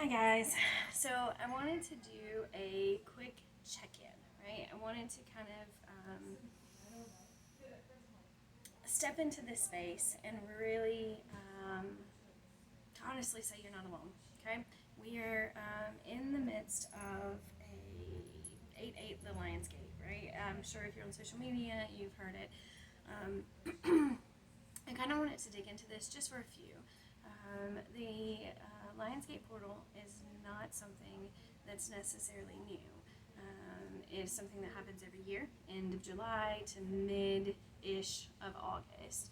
Hi guys. So I wanted to do a quick check-in, right? I wanted to kind of step into this space and really honestly say you're not alone. Okay, we are in the midst of a 8-8 the Lions Gate, right? I'm sure if you're on social media, you've heard it. I kind of wanted to dig into this just for a few. The Lionsgate portal is not something that's necessarily new. It's something that happens every year, end of July to mid-ish of August.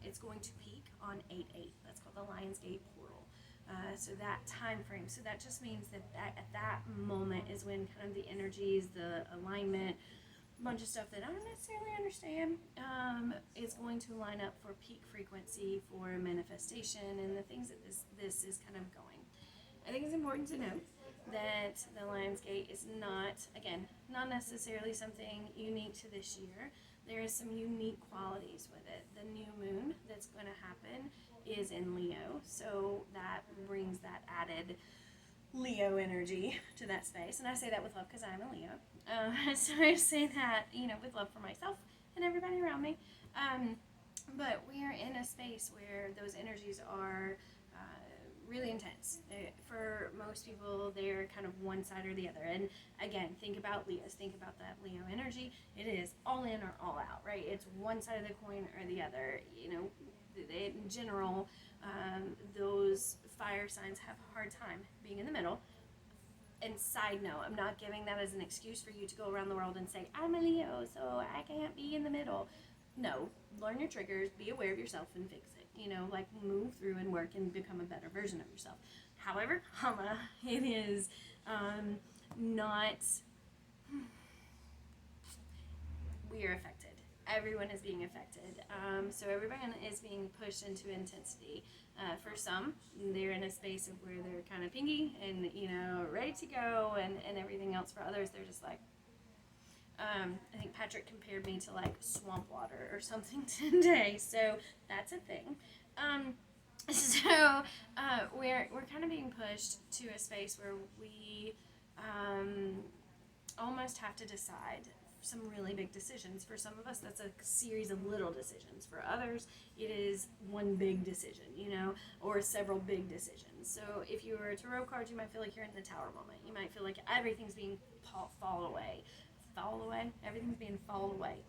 It's going to peak on 8-8. That's called the Lionsgate portal. So that time frame, so that just means that at that moment is when kind of the energies, the alignment, a bunch of stuff that I don't necessarily understand is going to line up for peak frequency for manifestation and the things that this is kind of going. I think it's important to note that the Lionsgate is not, again, not necessarily something unique to this year. There is some unique qualities with it. The new moon that's going to happen is in Leo, so that brings that added Leo energy to that space. And I say that with love because I'm a Leo. So I say that, with love for myself and everybody around me. But we are in a space where those energies are really intense. For most people, they're kind of one side or the other. And again, think about Leos. Think about that Leo energy. It is all in or all out, right? It's one side of the coin or the other. In general, those fire signs have a hard time being in the middle. And side note, I'm not giving that as an excuse for you to go around the world and say, I'm a Leo, so I can't be in the middle. No, learn your triggers, be aware of yourself, and fix it. Move through and work and become a better version of yourself. However, it is not. We are affected. Everyone is being affected. So everyone is being pushed into intensity. For some, they're in a space of where they're kind of pingy and ready to go and everything else. For others, they're just like, I think Patrick compared me to like swamp water or something today. So that's a thing. We're kind of being pushed to a space where we almost have to decide some really big decisions. For some of us, that's a series of little decisions. For others, it is one big decision, or several big decisions. So if you were a tarot card, you might feel like you're in the tower moment. You might feel like everything's being fall away. Everything's being fall away.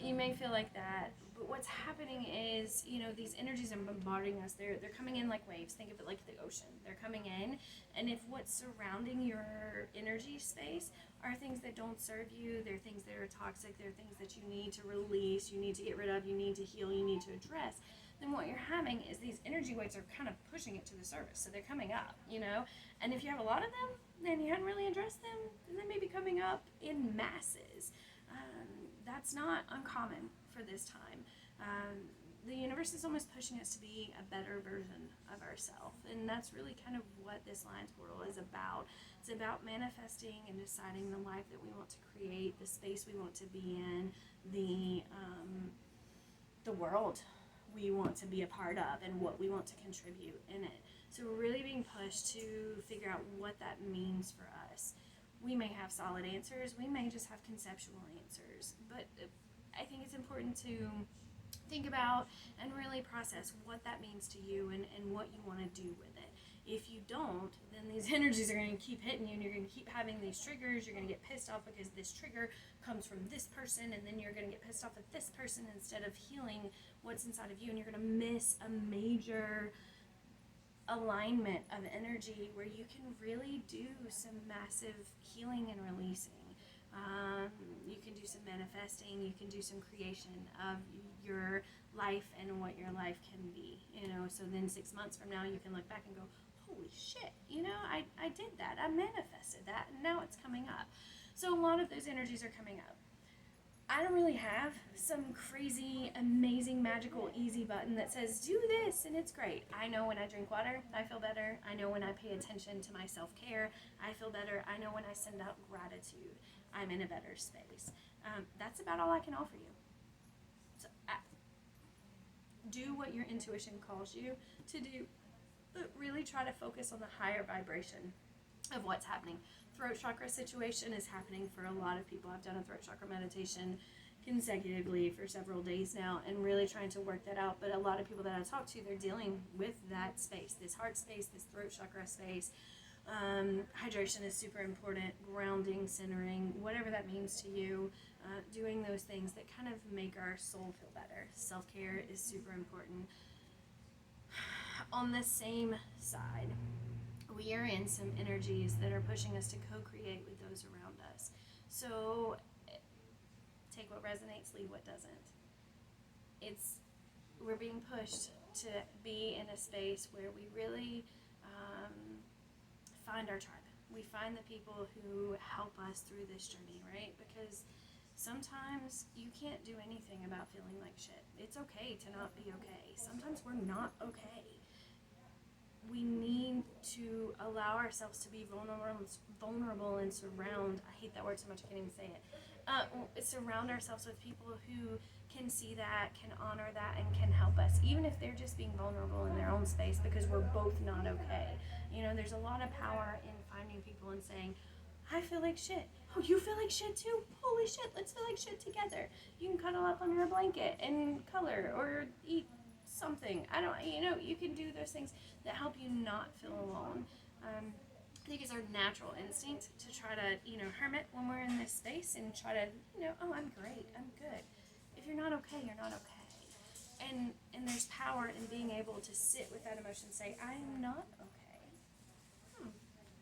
You may feel like that, but what's happening is, these energies are bombarding us. They're coming in like waves. Think of it like the ocean. They're coming in, and if what's surrounding your energy space are things that don't serve you, they're things that are toxic, they're things that you need to release, you need to get rid of, you need to heal, you need to address, then what you're having is these energy waves are kind of pushing it to the surface. So they're coming up, and if you have a lot of them and you hadn't really addressed them, then they may be coming up in masses. That's not uncommon for this time. The universe is almost pushing us to be a better version of ourselves, and that's really kind of what this Lions portal is about. It's about manifesting and deciding the life that we want to create, the space we want to be in, the world we want to be a part of, and what we want to contribute in it. So we're really being pushed to figure out what that means for us. We may have solid answers, we may just have conceptual answers, but I think it's important to think about and really process what that means to you and what you want to do with it. If you don't, then these energies are going to keep hitting you, and you're going to keep having these triggers. You're going to get pissed off because this trigger comes from this person, and then you're going to get pissed off at this person instead of healing what's inside of you, and you're going to miss a major alignment of energy where you can really do some massive healing and releasing. You can do some manifesting, you can do some creation of your life and what your life can be, so then 6 months from now you can look back and go, holy shit, I did that, I manifested that, and now it's coming up. So a lot of those energies are coming up. I don't really have some crazy, amazing, magical, easy button that says, do this, and it's great. I know when I drink water, I feel better. I know when I pay attention to my self-care, I feel better. I know when I send out gratitude, I'm in a better space. That's about all I can offer you. So do what your intuition calls you to do, but really really try to focus on the higher vibration of what's happening. Throat chakra situation is happening for a lot of people. I've done a throat chakra meditation consecutively for several days now and really trying to work that out. But a lot of people that I talk to, they're dealing with that space, this heart space, this throat chakra space. Hydration is super important, grounding, centering, whatever that means to you, doing those things that kind of make our soul feel better. Self-care is super important. On the same side, we are in some energies that are pushing us to co-create with those around us. So take what resonates, leave what doesn't. We're being pushed to be in a space where we really find our tribe. We find the people who help us through this journey, right? Because sometimes you can't do anything about feeling like shit. It's okay to not be okay. Sometimes we're not okay. We need to allow ourselves to be vulnerable and surround, I hate that word so much I can't even say it, surround ourselves with people who can see that, can honor that, and can help us, even if they're just being vulnerable in their own space, because we're both not okay. There's a lot of power in finding people and saying, I feel like shit. Oh, you feel like shit too? Holy shit, let's feel like shit together. You can cuddle up under a blanket and color or eat something. You can do those things that help you not feel alone. I think it's our natural instinct to try to, hermit when we're in this space and try to, oh, I'm great, I'm good. If you're not okay, you're not okay. And there's power in being able to sit with that emotion and say, I'm not okay.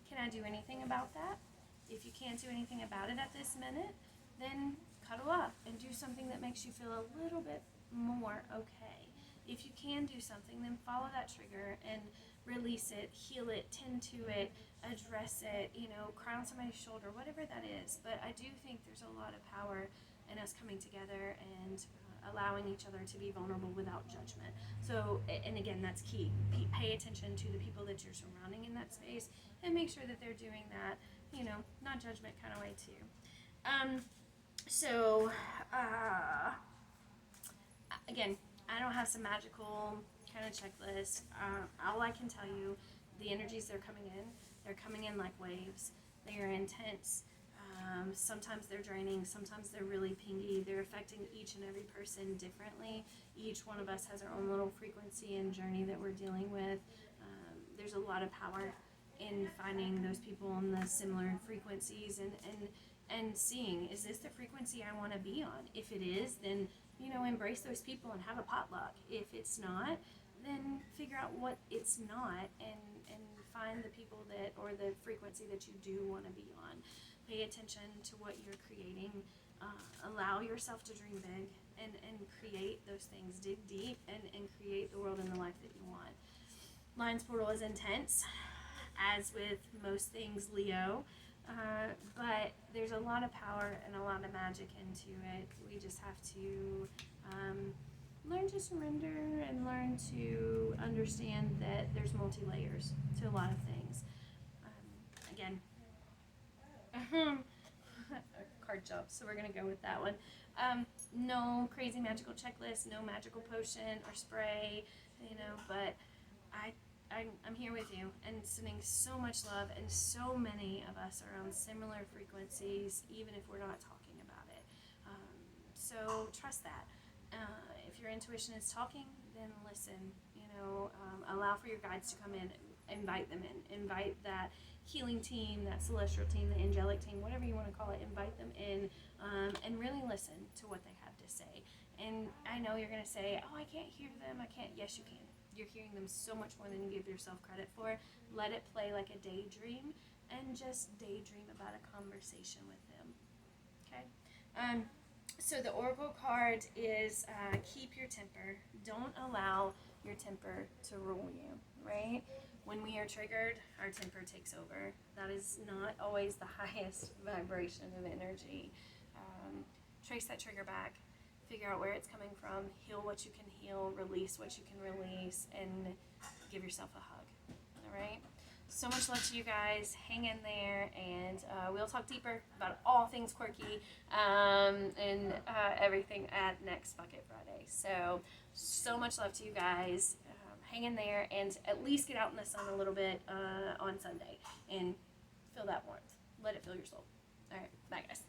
Can I do anything about that? If you can't do anything about it at this minute, then cuddle up and do something that makes you feel a little bit more okay. If you can do something, then follow that trigger and release it, heal it, tend to it, address it, cry on somebody's shoulder, whatever that is. But I do think there's a lot of power in us coming together and allowing each other to be vulnerable without judgment. So, and again, that's key. Pay attention to the people that you're surrounding in that space and make sure that they're doing that, not judgment kind of way too. Again, I don't have some magical kind of checklist. All I can tell you, the energies that are coming in like waves. They are intense. Sometimes they're draining, sometimes they're really pingy. They're affecting each and every person differently. Each one of us has our own little frequency and journey that we're dealing with. There's a lot of power in finding those people on the similar frequencies and seeing, is this the frequency I want to be on? If it is, then embrace those people and have a potluck. If it's not, then figure out what it's not and find the people that, or the frequency that you do want to be on. Pay attention to what you're creating. Allow yourself to dream big and create those things. Dig deep and create the world and the life that you want. Lion's Portal is intense, as with most things Leo, but there's a lot of power and a lot of magic into it. We just have to learn to surrender and learn to understand that there's multi-layers to a lot of things. Again, card job, so we're going to go with that one. No crazy magical checklist, no magical potion or spray, but I'm here with you and sending so much love, and so many of us are on similar frequencies, even if we're not talking about it. So trust that. If your intuition is talking, then listen. Allow for your guides to come in. Invite them in. Invite that healing team, that celestial team, the angelic team, whatever you want to call it. Invite them in and really listen to what they have to say. And I know you're going to say, oh, I can't hear them. I can't. Yes, you can. You're hearing them so much more than you give yourself credit for. Let it play like a daydream and just daydream about a conversation with them. Okay? So the Oracle card is keep your temper. Don't allow your temper to rule you, right? When we are triggered, our temper takes over. That is not always the highest vibration of energy. Trace that trigger back. Figure out where it's coming from. Heal what you can heal. Release what you can release. And give yourself a hug. All right? So much love to you guys. Hang in there, and we'll talk deeper about all things quirky and everything at next Bucket Friday. So much love to you guys. hang in there and at least get out in the sun a little bit on Sunday and feel that warmth. Let it fill your soul. All right, bye guys.